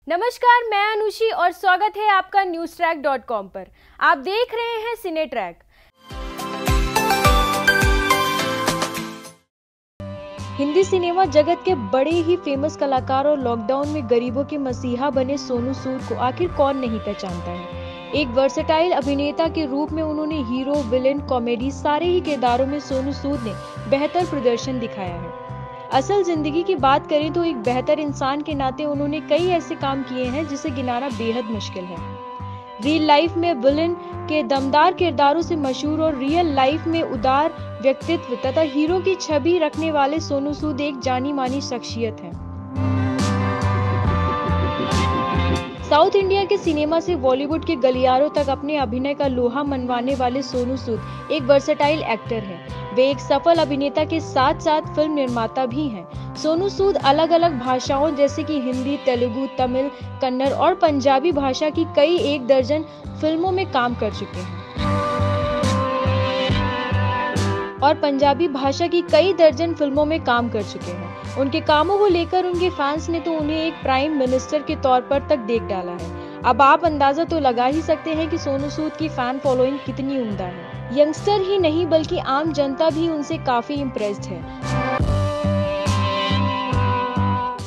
नमस्कार, मैं अनुषी और स्वागत है आपका newstrack.com पर। आप देख रहे हैं सिने ट्रैक। हिंदी सिनेमा जगत के बड़े ही फेमस कलाकार और लॉकडाउन में गरीबों के मसीहा बने सोनू सूद को आखिर कौन नहीं पहचानता है। एक वर्सेटाइल अभिनेता के रूप में उन्होंने हीरो, विलेन, कॉमेडी सारे ही किरदारों में सोनू सूद ने बेहतर प्रदर्शन दिखाया है। असल जिंदगी की बात करें तो एक बेहतर इंसान के नाते उन्होंने कई ऐसे काम किए हैं जिसे गिनाना बेहद मुश्किल है। रियल लाइफ में विलेन के दमदार किरदारों से मशहूर और रियल लाइफ में उदार व्यक्तित्व तथा हीरो की छवि रखने वाले सोनू सूद एक जानी मानी शख्सियत हैं। साउथ इंडिया के सिनेमा से बॉलीवुड के गलियारों तक अपने अभिनय का लोहा मनवाने वाले सोनू सूद एक वर्सेटाइल एक्टर हैं। वे एक सफल अभिनेता के साथ साथ फिल्म निर्माता भी हैं। सोनू सूद अलग अलग भाषाओं जैसे कि हिंदी, तेलुगु, तमिल, कन्नड़ और पंजाबी भाषा की कई एक दर्जन फिल्मों में काम कर चुके हैं उनके कामों को लेकर उनके फैंस ने तो उन्हें एक प्राइम मिनिस्टर के तौर पर तक देख डाला है। अब आप अंदाजा तो लगा ही सकते हैं कि सोनू सूद की फैन फॉलोइंग कितनी उम्दा है। यंगस्टर ही नहीं बल्कि आम जनता भी उनसे काफी इम्प्रेस्ड है।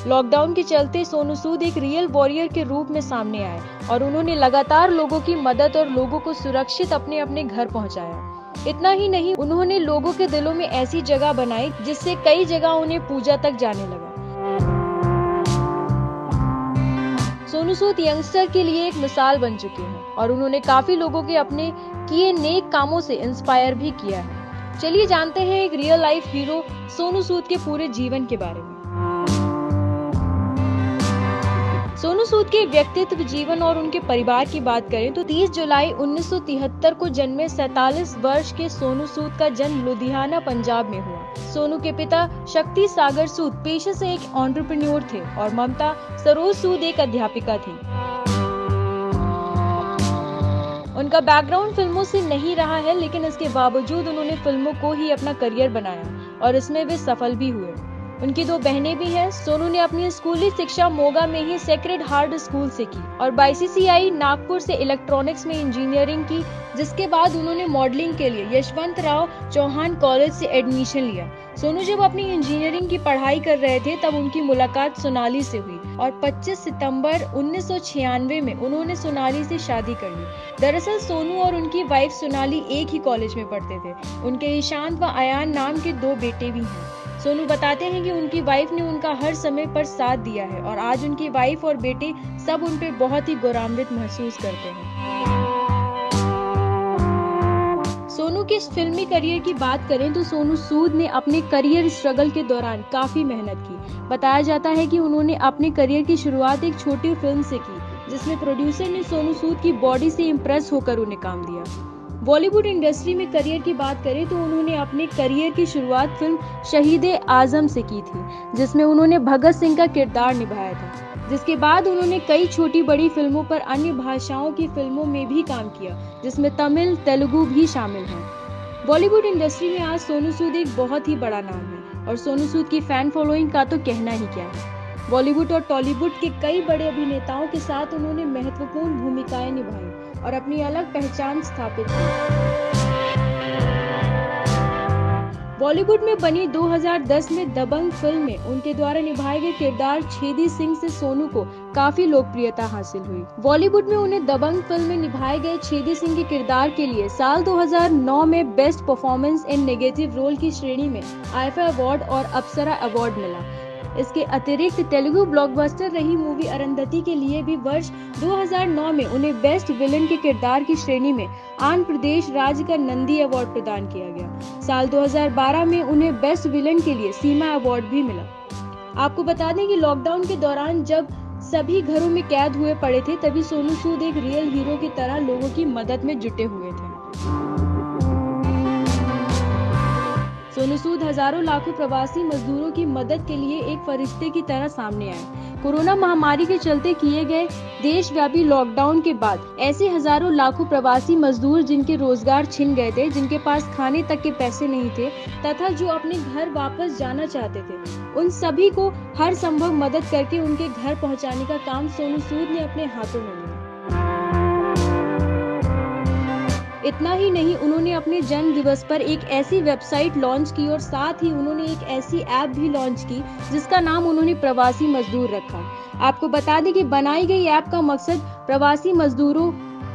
लॉकडाउन के चलते सोनू सूद एक रियल वॉरियर के रूप में सामने आए और उन्होंने लगातार लोगों की मदद और लोगों को सुरक्षित अपने अपने घर पहुंचाया। इतना ही नहीं, उन्होंने लोगों के दिलों में ऐसी जगह बनाई जिससे कई जगह उन्हें पूजा तक जाने लगा। सोनू सूद यंगस्टर के लिए एक मिसाल बन चुके हैं और उन्होंने काफी लोगों के अपने किए नेक कामों से इंस्पायर भी किया है। चलिए जानते हैं एक real life hero Sonu Sood के पूरे जीवन के बारे में। सोनू सूद के व्यक्तित्व, जीवन और उनके परिवार की बात करें तो 30 जुलाई 1973 को जन्मे 47 वर्ष के सोनू सूद का जन्म लुधियाना, पंजाब में हुआ। सोनू के पिता शक्ति सागर सूद पेशे से एक एंटरप्रेन्योर थे और ममता सरोज सूद एक अध्यापिका थी। उनका बैकग्राउंड फिल्मों से नहीं रहा है, लेकिन इसके बावजूद उन्होंने फिल्मों को ही अपना करियर बनाया और इसमें वे सफल भी हुए। उनकी 2 बहनें भी हैं। सोनू ने अपनी स्कूली शिक्षा मोगा में ही सेक्रेड हार्ट स्कूल से की और BCCI नागपुर से इलेक्ट्रॉनिक्स में इंजीनियरिंग की, जिसके बाद उन्होंने मॉडलिंग के लिए यशवंतराव चौहान कॉलेज से एडमिशन लिया। सोनू जब अपनी इंजीनियरिंग की पढ़ाई कर रहे थे तब उनकी मुलाकात सोनाली से हुई और 25 सितंबर 1996 में उन्होंने सोनाली से शादी कर ली। दरअसल सोनू और उनकी वाइफ सोनाली एक ही कॉलेज में पढ़ते थे। उनके ईशांत व अयान नाम के 2 बेटे भी हैं। सोनू बताते हैं कि उनकी वाइफ ने उनका हर समय पर साथ दिया है और आज उनकी वाइफ और बेटे सब उन पर बहुत ही गौरवान्वित महसूस करते हैं। सोनू के फिल्मी करियर की बात करें तो सोनू सूद ने अपने करियर स्ट्रगल के दौरान काफी मेहनत की। बताया जाता है कि उन्होंने अपने करियर की शुरुआत एक छोटी फिल्म से की, जिसमें प्रोड्यूसर ने सोनू सूद की बॉडी से इम्प्रेस होकर उन्हें काम दिया। बॉलीवुड इंडस्ट्री में करियर की बात करें तो उन्होंने अपने करियर की शुरुआत फिल्म शहीदे आजम से की थी, जिसमें उन्होंने भगत सिंह का किरदार निभाया था। जिसके बाद उन्होंने कई छोटी बड़ी फिल्मों पर अन्य भाषाओं की फिल्मों में भी काम किया, जिसमें तमिल, तेलुगु भी शामिल हैं। बॉलीवुड इंडस्ट्री में आज सोनू सूद एक बहुत ही बड़ा नाम है और सोनू सूद की फैन फॉलोइंग का तो कहना ही क्या है। बॉलीवुड और टॉलीवुड के कई बड़े अभिनेताओं के साथ उन्होंने महत्वपूर्ण भूमिकाएं निभाई और अपनी अलग पहचान स्थापित की। बॉलीवुड में बनी 2010 में दबंग फिल्म में उनके द्वारा निभाए गए किरदार छेदी सिंह से सोनू को काफी लोकप्रियता हासिल हुई। बॉलीवुड में उन्हें दबंग फिल्म में निभाए गए छेदी सिंह के किरदार के लिए साल 2009 में best performance in negative role की श्रेणी में आईफा अवार्ड और अप्सरा अवार्ड मिला। इसके अतिरिक्त तेलुगु ब्लॉकबस्टर रही मूवी अरुंधति के लिए भी वर्ष 2009 में उन्हें बेस्ट विलेन के किरदार की श्रेणी में आंध्र प्रदेश राज्य का नंदी अवार्ड प्रदान किया गया। साल 2012 में उन्हें बेस्ट विलेन के लिए सीमा अवार्ड भी मिला। आपको बता दें कि लॉकडाउन के दौरान जब सभी घरों में कैद हुए पड़े थे, तभी सोनू सूद एक रियल हीरो की तरह लोगों की मदद में जुटे हुए थे। सोनू सूद हजारों लाखों प्रवासी मजदूरों की मदद के लिए एक फरिश्ते की तरह सामने आए। कोरोना महामारी के चलते किए गए देशव्यापी लॉकडाउन के बाद ऐसे हजारों लाखों प्रवासी मजदूर जिनके रोजगार छिन गए थे, जिनके पास खाने तक के पैसे नहीं थे तथा जो अपने घर वापस जाना चाहते थे, उन सभी को हर संभव मदद करके उनके घर पहुंचाने का काम सोनू सूद ने अपने हाथों में लिया। इतना ही नहीं, उन्होंने अपने जन्म दिवस पर एक ऐसी वेबसाइट लॉन्च की और साथ ही उन्होंने एक ऐसी ऐप भी लॉन्च की जिसका नाम उन्होंने प्रवासी मजदूर रखा। आपको बता दें कि बनाई गई ऐप का मकसद प्रवासी मजदूरों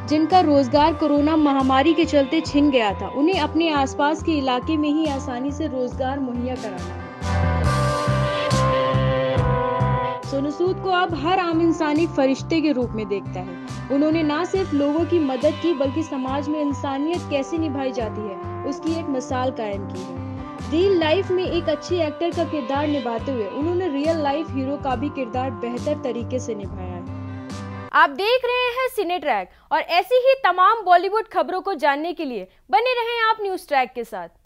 जिनका रोजगार कोरोना महामारी के चलते छिन गया था, उन्हें अपने आसपास के इलाके में ही आसानी से रोजगार मुहैया कराना है। सोनू सूद को अब हर आम इंसान एक फरिश्ते के रूप में देखता है। उन्होंने न सिर्फ लोगों की मदद की बल्कि समाज में इंसानियत कैसे निभाई जाती है उसकी एक मिसाल कायम की है। रियल लाइफ में एक अच्छे एक्टर का किरदार निभाते हुए उन्होंने रियल लाइफ हीरो का भी किरदार बेहतर तरीके से निभाया है। आप देख रहे हैं सिने ट्रैक और ऐसी ही तमाम बॉलीवुड खबरों को जानने के लिए बने रहें आप न्यूज़ ट्रैक के साथ।